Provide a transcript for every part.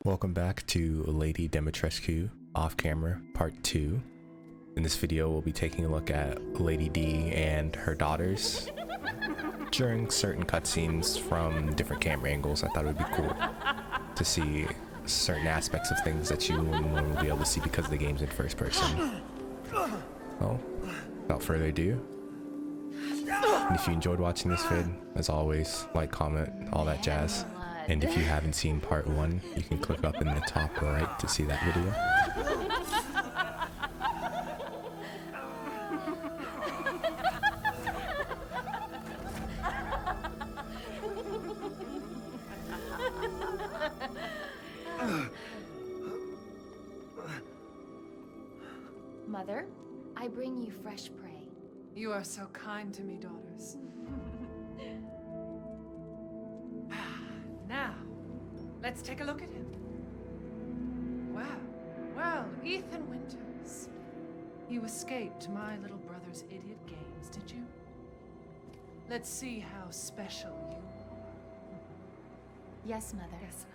Welcome back to Lady Dimitrescu Off Camera Part 2. In this video, we'll be taking a look at Lady D and her daughters during certain cutscenes from different camera angles. I thought it would be cool to see certain aspects of things that you wouldn't normally be able to see because the game's in first person. Well, without further ado, and if you enjoyed watching this vid, as always, like, comment, all that jazz. And if you haven't seen part 1, you can click up in the top right to see that video. Mother, I bring you fresh prey. You are so kind to me, daughters. Now, let's take a look at him. Well, Ethan Winters. You escaped my little brother's idiot games, did you? Let's see how special you are. Yes, Mother. Yes,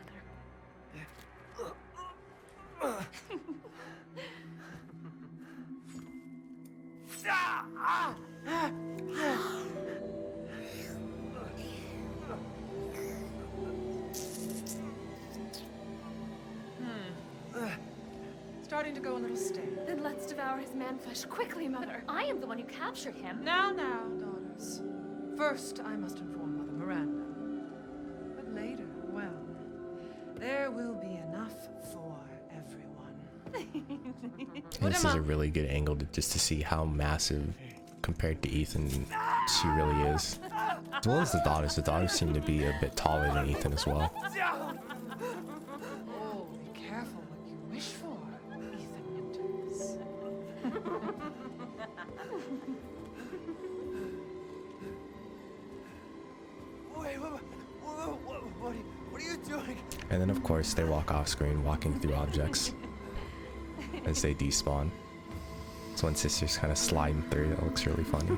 Starting to go a little stale. Then let's devour his man flesh quickly, Mother. I am the one who captured him. Now, daughters. First, I must inform Mother Miranda. But later, well, there will be enough for everyone. And this is a really good angle just to see how massive compared to Ethan she really is. As well as the daughters. The daughters seem to be a bit taller than Ethan as well. Oh, be careful what you wish for, Ethan Winters. Wait, what are you doing? And then of course they walk off screen, walking through objects as they despawn. So when sister's kind of sliding through, that looks really funny.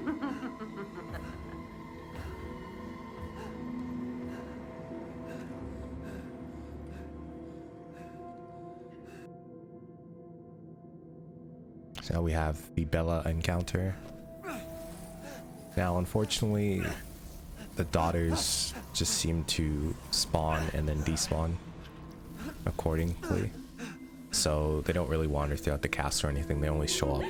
So now we have the Bella encounter. Now unfortunately, the daughters just seem to spawn and then despawn accordingly. So they don't really wander throughout the castle or anything. They only show up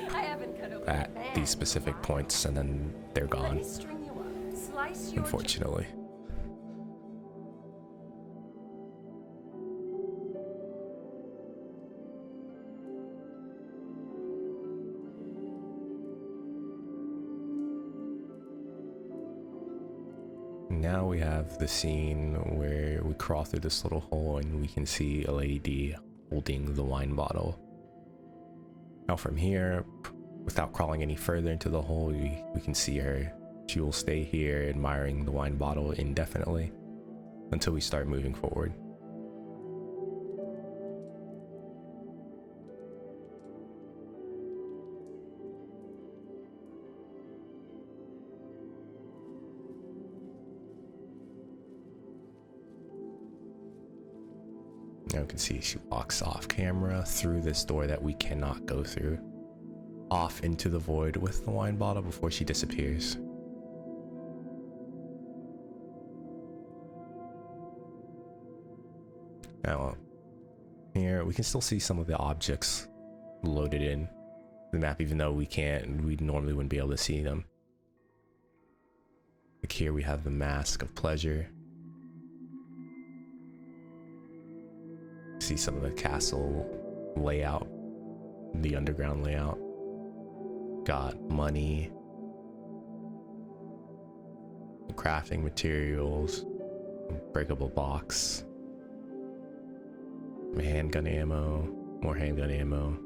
at these specific points and then they're gone, unfortunately. Now we have the scene where we crawl through this little hole and we can see a Lady D holding the wine bottle. Now from here, without crawling any further into the hole, we can see her. She will stay here admiring the wine bottle indefinitely until we start moving forward. Now you can see she walks off camera through this door that we cannot go through, off into the void with the wine bottle before she disappears. Now here we can still see some of the objects loaded in the map, even though we normally wouldn't be able to see them. Like here we have the Mask of Pleasure. See some of the castle layout, the underground layout. Got money, crafting materials, breakable box, handgun ammo, more handgun ammo,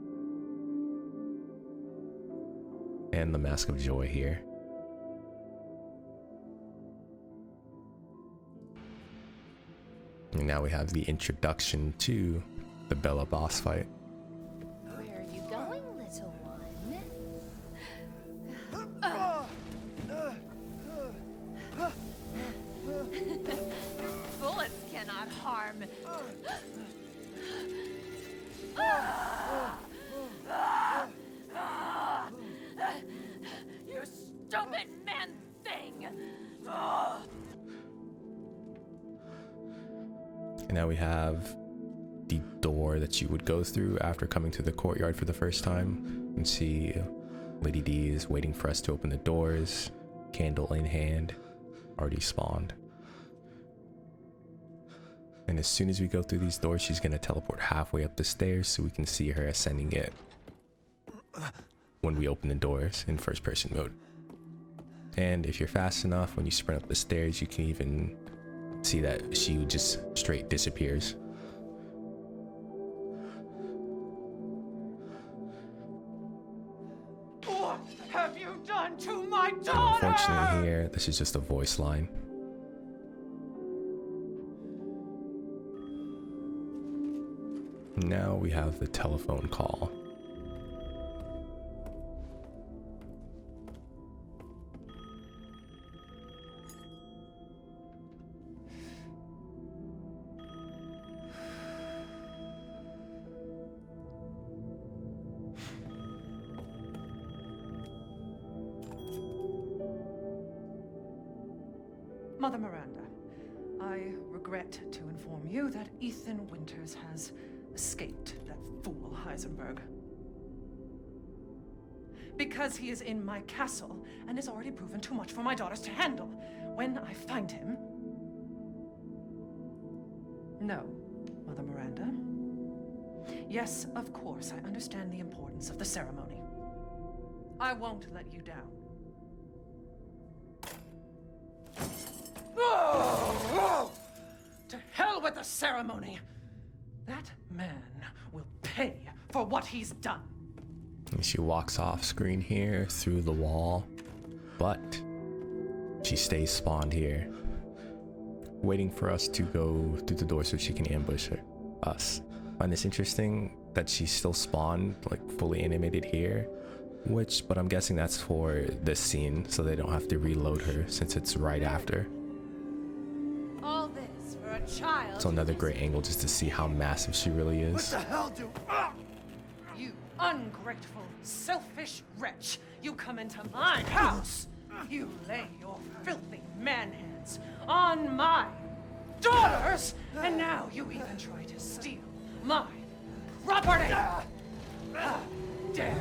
and the Mask of Joy here. And now we have the introduction to the Bella boss fight. Where are you going, little one? Bullets cannot harm. And now we have the door that you would go through after coming to the courtyard for the first time. You can see Lady D is waiting for us to open the doors, candle in hand, already spawned. And as soon as we go through these doors, she's going to teleport halfway up the stairs so we can see her ascending it when we open the doors in first person mode. And if you're fast enough, when you sprint up the stairs, you can even see that she just straight disappears. What have you done to my daughter? Unfortunately here, this is just a voice line. Now we have the telephone call. Mother Miranda, I regret to inform you that Ethan Winters has escaped that fool Heisenberg. Because he is in my castle and has already proven too much for my daughters to handle. When I find him... No, Mother Miranda. Yes, of course, I understand the importance of the ceremony. I won't let you down. To hell with the ceremony! That man will pay for what he's done. And she walks off screen here through the wall, but she stays spawned here, waiting for us to go through the door so she can ambush us. I find this interesting that she's still spawned, like fully animated here, but I'm guessing that's for this scene so they don't have to reload her since it's right after. All this for a child. So another great angle just to see how massive she really What is. the hell, dude? You ungrateful, selfish wretch! You come into my house! You lay your filthy man hands on my daughters! And now you even try to steal my property! How dare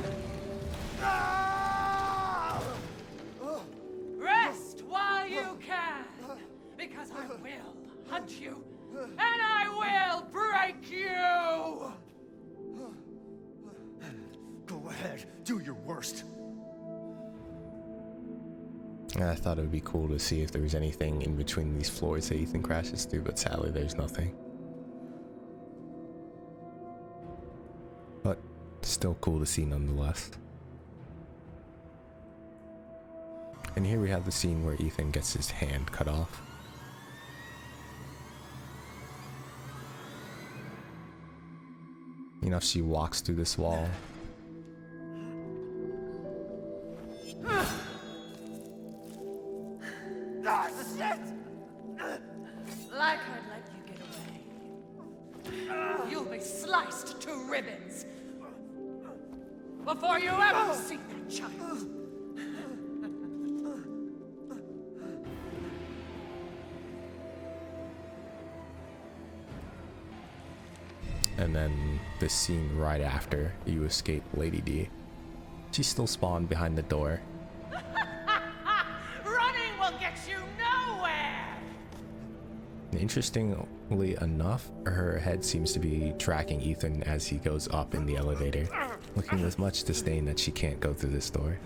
rest while you can! Because I will hunt you, and I will break you! Go ahead, do your worst. And I thought it would be cool to see if there was anything in between these floors that Ethan crashes through, but sadly there's nothing. But still cool to see nonetheless. And here we have the scene where Ethan gets his hand cut off. You know, she walks through this wall. Like I'd let you get away. You'll be sliced to ribbons before you ever see that child. And then this scene right after you escape Lady D. She's still spawned behind the door. Running will get you nowhere! Interestingly enough, her head seems to be tracking Ethan as he goes up in the elevator, looking with much disdain that she can't go through this door.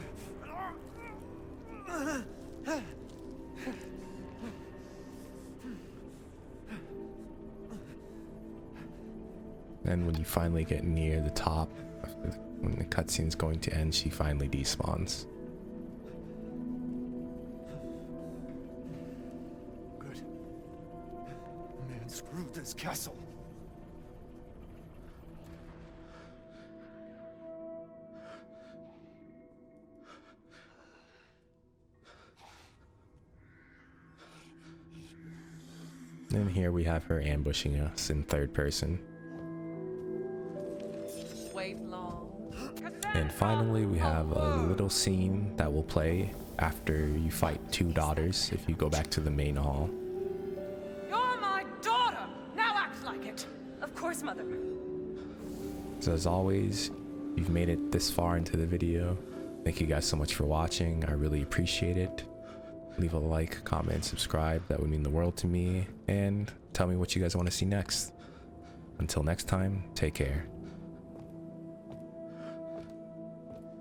And when you finally get near the top, when the cutscene's going to end, she finally despawns. Good. Man, screw this castle. And here we have her ambushing us in third person. Wait long. And finally, we have a little scene that will play after you fight two daughters if you go back to the main hall. You're my daughter! Now act course, Mother. So as always, you've made it this far into the video. Thank you guys so much for watching. I really appreciate it. Leave a like, comment, subscribe. That would mean the world to me. And tell me what you guys want to see next. Until next time, take care.